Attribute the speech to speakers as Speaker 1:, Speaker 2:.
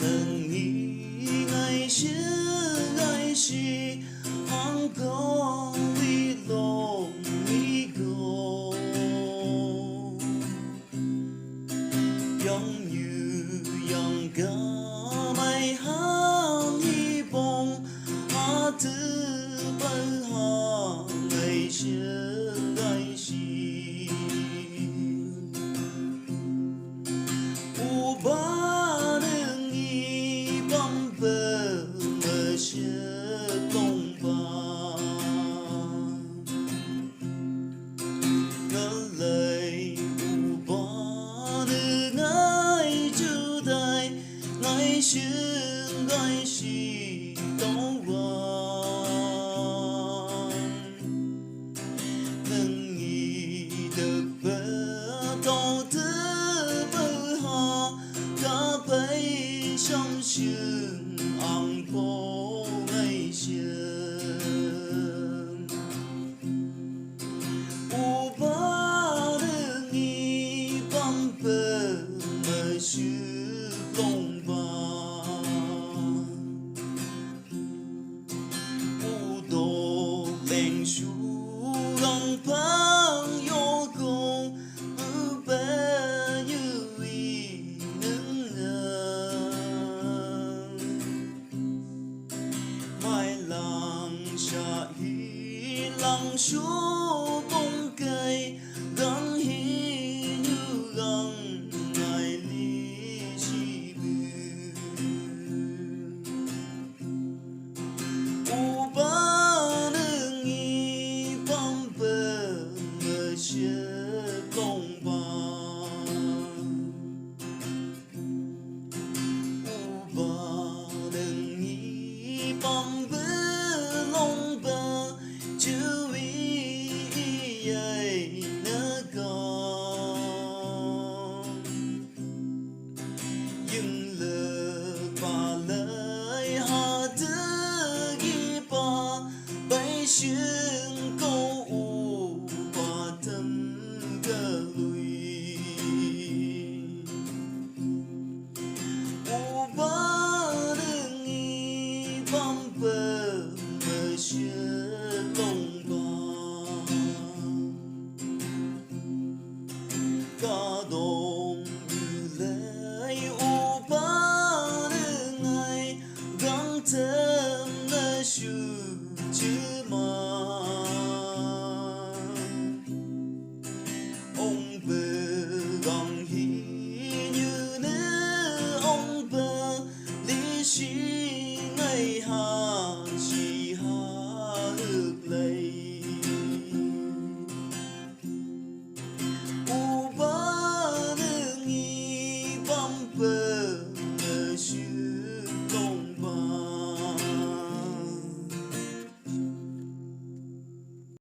Speaker 1: Đừng nghĩ ngày xưa hàng có vì lòng nghĩ cô giống như dòng cá mây hàng hy vọng hạ thứ bơi hà ngày xưa ngày xưa công bằng ngỡ lời u ba nữ ngày chưa đây ngày xưa ngày xì đông vàng nâng nghi được bờ tàu thứ bờ hà cả bấy trong trường ang phố ngày xưa u ba đừng nghi băng bờ mơ xưa công vàng u đồ lên xuống găng phang yêu cùng bé như ý nâng mai làng xa hi làng số bông cây